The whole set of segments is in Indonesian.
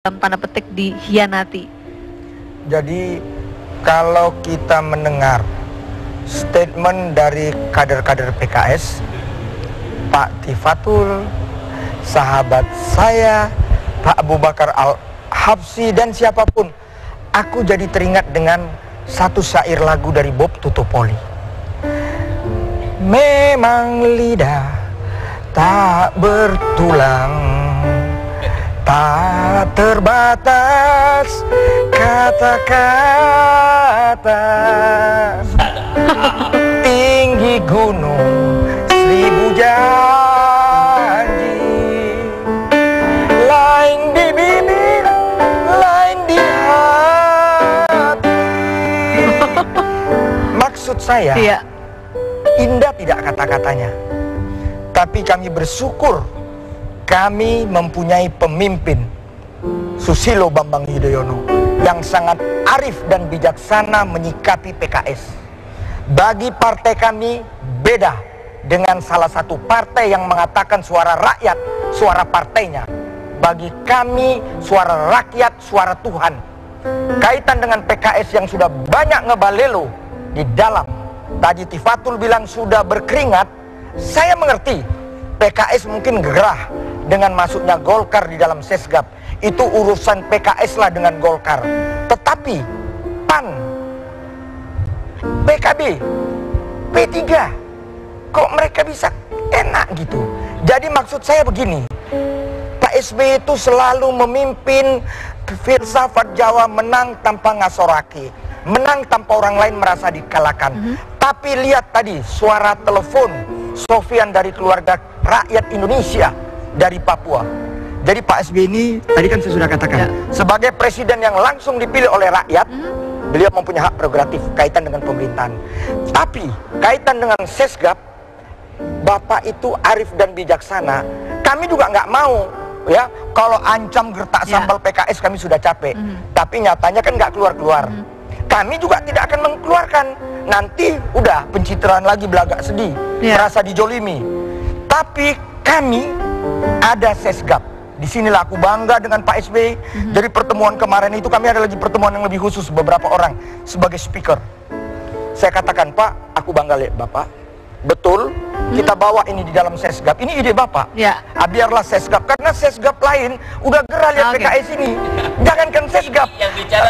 dalam tanda petik dikhianati. Jadi kalau kita mendengar statement dari kader-kader PKS, Pak Tifatul, sahabat saya, Pak Abu Bakar Al-Habsyi dan siapapun, aku jadi teringat dengan satu syair lagu dari Bob Tutupoli. Memang lidah tak bertulang, tak terbatas kata-kata, tinggi gunung 1000 janji, lain di bibir, lain di hati. Maksud saya, indah tidak kata-katanya, tapi kami bersyukur kami mempunyai pemimpin Susilo Bambang Yudhoyono yang sangat arif dan bijaksana menyikapi PKS. Bagi partai kami beda dengan salah satu partai yang mengatakan suara rakyat, suara partainya. Bagi kami suara rakyat, suara Tuhan. Kaitan dengan PKS yang sudah banyak ngebalelo di dalam. Tadi Tifatul bilang sudah berkeringat, saya mengerti. PKS mungkin gerah dengan masuknya Golkar di dalam Sesgap. Itu urusan PKS lah dengan Golkar. Tetapi PAN, PKB, P3, kok mereka bisa enak gitu? Jadi maksud saya begini, Pak SBY itu selalu memimpin filsafat Jawa menang tanpa ngasoraki, menang tanpa orang lain merasa dikalahkan. Tapi lihat tadi suara telepon Sofian dari keluarga rakyat Indonesia dari Papua. Jadi Pak SBY ini tadi kan saya sudah katakan sebagai presiden yang langsung dipilih oleh rakyat, beliau mempunyai hak prerogatif kaitan dengan pemerintahan. Tapi kaitan dengan Sesgap, Bapak itu arif dan bijaksana. Kami juga nggak mau ya kalau ancam gertak sambal PKS, kami sudah capek. Tapi nyatanya kan nggak keluar-keluar. Kami juga tidak akan mengeluarkan. Nanti udah pencitraan lagi, belagak sedih, merasa dijolimi. Tapi kami ada Sesgap. Disinilah aku bangga dengan Pak SBY. Dari pertemuan kemarin itu kami ada lagi pertemuan yang lebih khusus, beberapa orang sebagai speaker. Saya katakan, Pak, aku bangga lihat Bapak. Betul, kita bawa ini di dalam Sesgap. Ini ide Bapak. Biarlah Sesgap, karena Sesgap lain udah gerah lihat PKS ini. Jangankan Sesgap,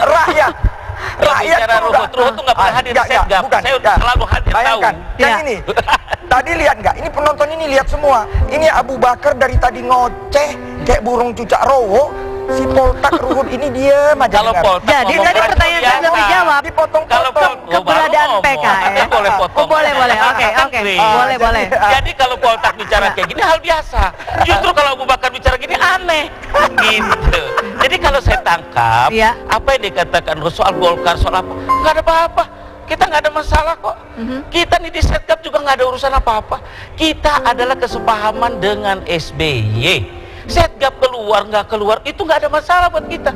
rakyat. Rakyat Ruhut tuh nggak pernah hadir di Sesgap. Saya selalu hadir. Bayangkan, yang ini tadi lihat nggak? Ini penonton ini lihat semua. Ini Abu Bakar dari tadi ngoceh kayak burung cucak rowo. Si Poltak Ruhut ini dia majalah. Jadi tadi pertanyaan saya belum dijawab. Dipotong-potong keberadaan PKS. Boleh potong. Boleh. Oke. Boleh. Jadi kalau Poltak bicara kayak gini hal biasa. Justru kalau Abu Bakar bicara gini aneh. Gitu. Jadi kalau saya tangkap apa yang dikatakan soal Golkar, soal apa, nggak ada apa-apa. Kita nggak ada masalah kok. Kita nih di Sesgap juga nggak ada urusan apa-apa. Kita adalah kesepahaman dengan SBY. Sesgap keluar nggak keluar itu nggak ada masalah buat kita.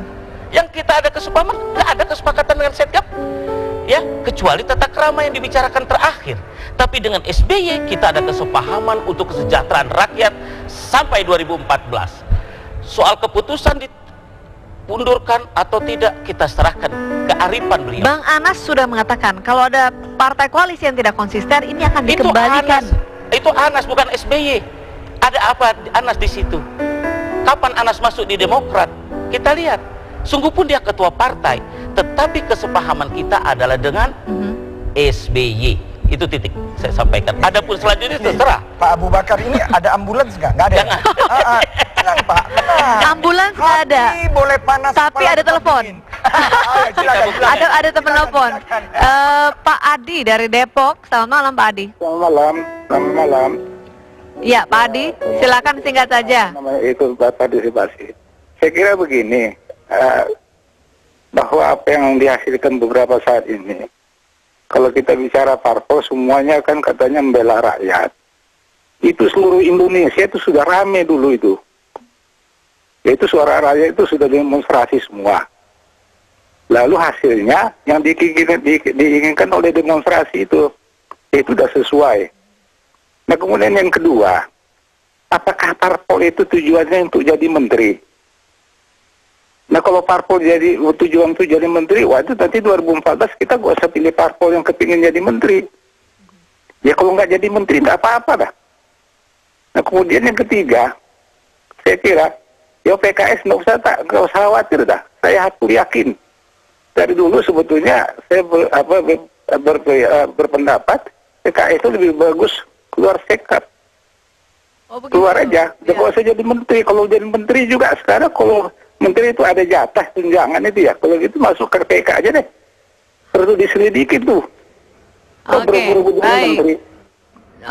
Yang kita ada kesepahaman, nggak ada kesepakatan dengan Sesgap, ya kecuali tata krama yang dibicarakan terakhir. Tapi dengan SBY kita ada kesepahaman untuk kesejahteraan rakyat sampai 2014. Soal keputusan dipundurkan atau tidak kita serahkan kearifan beliau. Bang Anas sudah mengatakan kalau ada partai koalisi yang tidak konsisten ini akan dikembalikan. Itu Anas bukan SBY. Ada apa Anas di situ? Kapan Anas masuk di Demokrat? Kita lihat. Sungguh pun dia ketua partai, tetapi kesepahaman kita adalah dengan SBY. Itu titik saya sampaikan. Adapun selanjutnya terserah. Pak Abu Bakar ini ada ambulans nggak? Nggak ada. Jangan. Tenang Pak, tenang. Ambulans nggak ada. Boleh panas. Tapi ada telepon. Ada telepon. Pak Adi dari Depok. Selamat malam Pak Adi. Selamat malam. Ya Pak Adi, silakan singkat saja. Namanya itu partisipasi. Saya kira begini, bahwa apa yang dihasilkan beberapa saat ini, kalau kita bicara parpol semuanya kan katanya membela rakyat. Itu seluruh Indonesia itu sudah rame dulu itu. Yaitu suara rakyat itu sudah demonstrasi semua. Lalu hasilnya yang diinginkan oleh demonstrasi itu sudah sesuai. Nah kemudian yang kedua, apakah parpol itu tujuannya untuk jadi menteri? Nah kalau parpol jadi tujuan untuk jadi menteri, waduh nanti 2014 kita gak usah pilih parpol yang kepingin jadi menteri. Ya kalau nggak jadi menteri nggak apa-apa dah. Nah kemudian yang ketiga, saya kira ya PKS nggak usah khawatir dah. Saya yakin dari dulu sebetulnya saya berpendapat PKS itu lebih bagus keluar sekap. Keluar aja, nggak usah jadi menteri. Kalau jadi menteri juga sekarang kalau menteri itu ada jatah tunjangan itu ya. Kalau gitu masuk ke PK aja deh. Perlu diselidiki tuh. Oke, baik.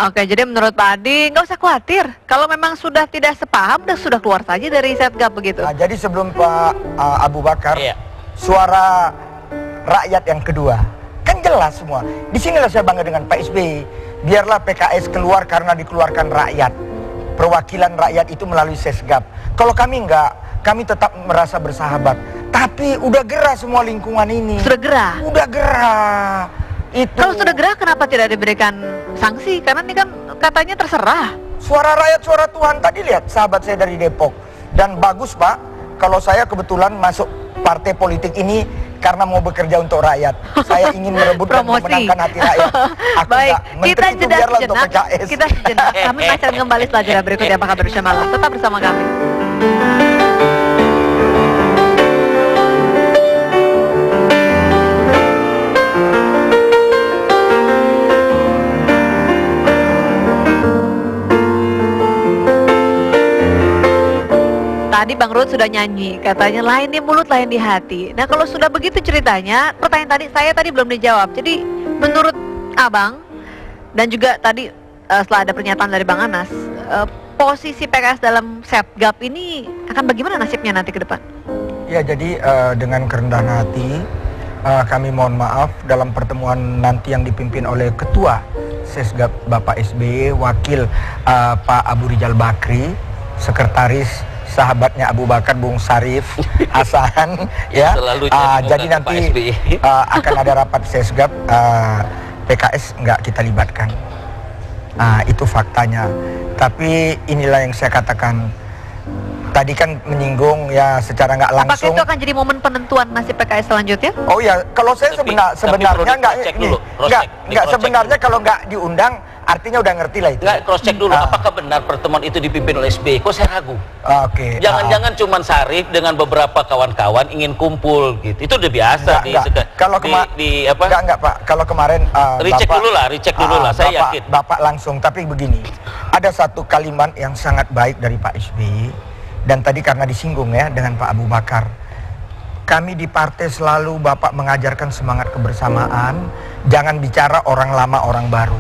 Oke, jadi menurut Pak Adi nggak usah khawatir. Kalau memang sudah tidak sepaham, sudah keluar saja dari Setgap begitu. Nah, jadi sebelum Pak Abu Bakar, suara rakyat yang kedua kan jelas semua. Di sinilah saya bangga dengan Pak SBY. Biarlah PKS keluar karena dikeluarkan rakyat. Perwakilan rakyat itu melalui Setgap. Kalau kami enggak, kami tetap merasa bersahabat. Tapi udah gerah semua lingkungan ini. Sudah gerah? Udah gerah. Itu. Kalau sudah gerah kenapa tidak diberikan sanksi? Karena ini kan katanya terserah. Suara rakyat, suara Tuhan. Tadi lihat sahabat saya dari Depok. Dan bagus Pak, kalau saya kebetulan masuk partai politik ini karena mau bekerja untuk rakyat. Saya ingin merebut dan memenangkan hati rakyat. Aku baik, kita jeda sejenak. Kita sejenak. Kami akan kembali setelah jeda berikutnya. Apakah bersama malam? Tetap bersama kami. Tadi Bang Ruth sudah nyanyi, katanya lain di mulut, lain di hati. Nah kalau sudah begitu ceritanya, pertanyaan saya tadi belum dijawab. Jadi menurut Abang, dan juga tadi setelah ada pernyataan dari Bang Anas, posisi PKS dalam Setgap ini akan bagaimana nasibnya nanti ke depan? Ya jadi dengan kerendahan hati, kami mohon maaf dalam pertemuan nanti yang dipimpin oleh Ketua Setgap Bapak SBY, Wakil Pak Abu Rizal Bakri, Sekretaris sahabatnya Abu Bakar, Bung Sarif Hasan, ya. Jadi nanti akan ada rapat Setgap, PKS nggak kita libatkan. Itu faktanya. Tapi inilah yang saya katakan. Tadi kan menyinggung ya secara nggak langsung. Apakah itu akan jadi momen penentuan nasib PKS selanjutnya? Oh ya, kalau saya sebenarnya sebenarnya kalau nggak diundang artinya udah ngerti lah itu. Nggak, cross check dulu apakah benar pertemuan itu dipimpin oleh SBY. Kok saya ragu? Oke. Jangan-jangan cuman Sarif dengan beberapa kawan-kawan ingin kumpul gitu. Itu udah biasa kalau enggak Pak. Kalau kemarin recheck dulu lah, saya yakin. Bapak langsung, tapi begini. Ada satu kalimat yang sangat baik dari Pak SBY. Dan tadi karena disinggung ya dengan Pak Abu Bakar, kami di partai selalu Bapak mengajarkan semangat kebersamaan, jangan bicara orang lama orang baru,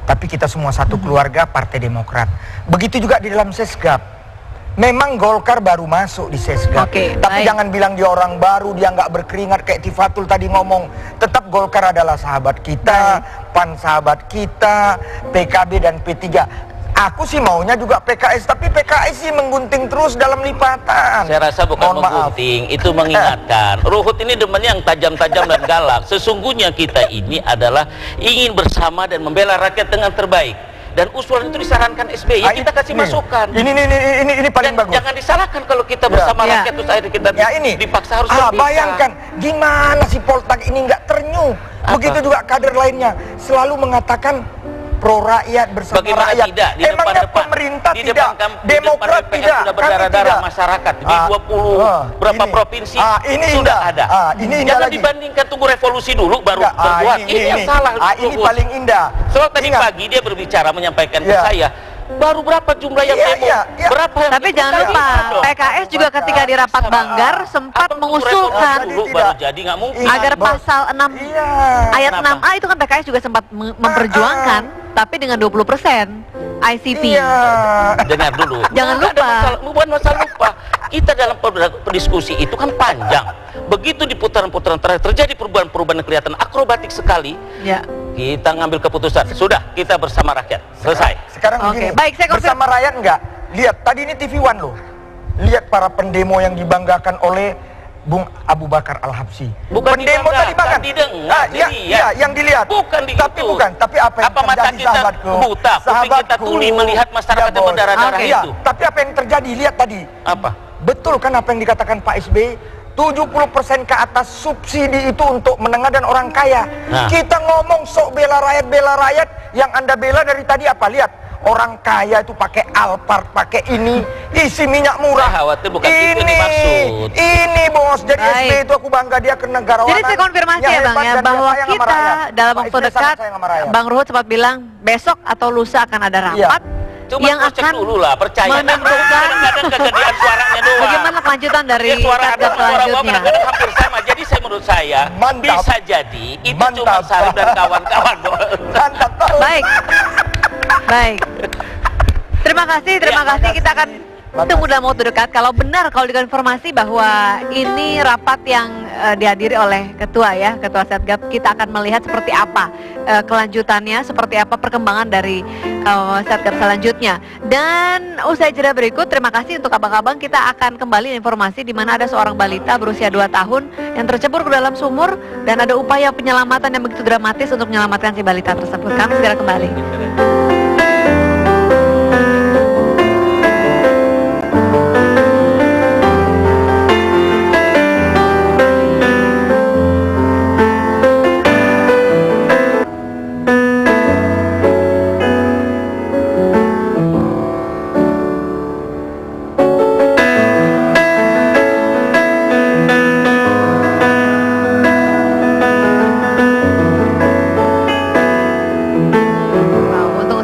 tapi kita semua satu keluarga Partai Demokrat. Begitu juga di dalam Setgap. Memang Golkar baru masuk di Setgap, tapi jangan bilang dia orang baru, dia nggak berkeringat kayak Tifatul tadi ngomong. Tetap Golkar adalah sahabat kita, PAN sahabat kita, PKB dan P3. Aku sih maunya juga PKS, tapi PKS sih menggunting terus dalam lipatan. Saya rasa bukan menggunting, itu mengingatkan. Ruhut ini demennya yang tajam-tajam dan galak. Sesungguhnya kita ini adalah ingin bersama dan membela rakyat dengan terbaik. Dan usulan itu disarankan SBY, kita kasih masukan. Ini paling bagus. Jangan disalahkan kalau kita bersama rakyat terus akhirnya kita dipaksa harus berpisah. Bayangkan gimana si Poltak ini nggak ternyuh. Begitu juga kader lainnya selalu mengatakan pro rakyat bersama rakyat. Emangnya pemerintah tidak, Demokrat tidak, sudah berdarah-darah masyarakat di 20 berapa provinsi sudah ada. Jangan dibandingkan, tunggu revolusi dulu baru berbuat. Ini yang salah. Ini paling indah. Soal tadi pagi dia berbicara menyampaikan ke saya, baru berapa jumlah yang demo? Berapa yang tapi jangan lupa, PKS juga ketika di rapat Banggar sempat mengusulkan baru jadi nggak mungkin agar pasal 6 ayat 6A itu kan PKS juga sempat memperjuangkan, tapi dengan 20% ICP. Dengar dulu. Jangan lupa. Bukan masalah lupa. Kita dalam berdiskusi itu kan panjang. Begitu di putaran-putaran terakhir terjadi perubahan-perubahan yang kelihatan akrobatik sekali. Ya. Kita ngambil keputusan. Sudah, kita bersama rakyat. Selesai. Sekarang begini. Baik, saya bersama rakyat enggak? Lihat, tadi ini TV One loh. Lihat para pendemo yang dibanggakan oleh Bung Abu Bakar Al-Habsyi. Bukan pendemo tadi bahkan yang dilihat. Bukan di tapi itu. Bukan, tapi apa yang terjadi mata kita sahabatku? Buta, kuping kita tuli melihat masyarakat yang berdarah-darah itu. Tapi apa yang terjadi? Lihat tadi. Apa? Betul kan apa yang dikatakan Pak SBY? 70% ke atas subsidi itu untuk menengah dan orang kaya. Nah. Kita ngomong sok bela rakyat, yang Anda bela dari tadi apa? Lihat, orang kaya itu pakai Alphard, pakai ini, isi minyak murah. Khawatir bukan itu yang dimaksud. Ini bos, jadi Baik. SBY itu aku bangga, dia kenegarawanan. Jadi saya konfirmasi ya Bang ya, bahwa kita dalam waktu dekat, Bang Ruhut sempat bilang besok atau lusa akan ada rapat Cuma yang cek akan dulu lah, percaya. menentukan Kadang-kadang kegedean suaranya doang. bagaimana kelanjutan dari Ya, suara Satgas ada suara gua selanjutnya. kadang-kadang hampir sama. Jadi saya menurut saya Mantap. bisa jadi itu Mantap. cuma Sarip dan kawan-kawan doang. Mantap, tahu. Baik, baik. Terima kasih. Kita akan tunggu dalam waktu dekat. Kalau benar, kalau dikonfirmasi bahwa ini rapat yang dihadiri oleh ketua Satgas, kita akan melihat seperti apa kelanjutannya, seperti apa perkembangan dari Satgas selanjutnya. Dan usai jeda berikut, terima kasih untuk abang-abang. Kita akan kembali informasi di mana ada seorang balita berusia 2 tahun yang tercebur ke dalam sumur dan ada upaya penyelamatan yang begitu dramatis untuk menyelamatkan si balita tersebut. Kami segera kembali.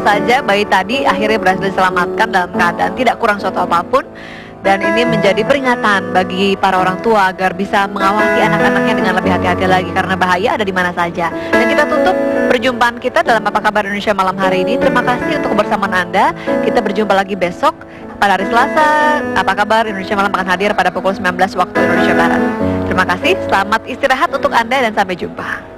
Saja bayi tadi akhirnya berhasil diselamatkan dalam keadaan tidak kurang suatu apapun, dan ini menjadi peringatan bagi para orang tua agar bisa mengawasi anak-anaknya dengan lebih hati-hati lagi karena bahaya ada di mana saja. Dan kita tutup perjumpaan kita dalam Apa Kabar Indonesia malam hari ini. Terima kasih untuk kebersamaan Anda. Kita berjumpa lagi besok pada hari Selasa. Apa Kabar Indonesia malam akan hadir pada pukul 19 waktu Indonesia Barat. Terima kasih, selamat istirahat untuk Anda dan sampai jumpa.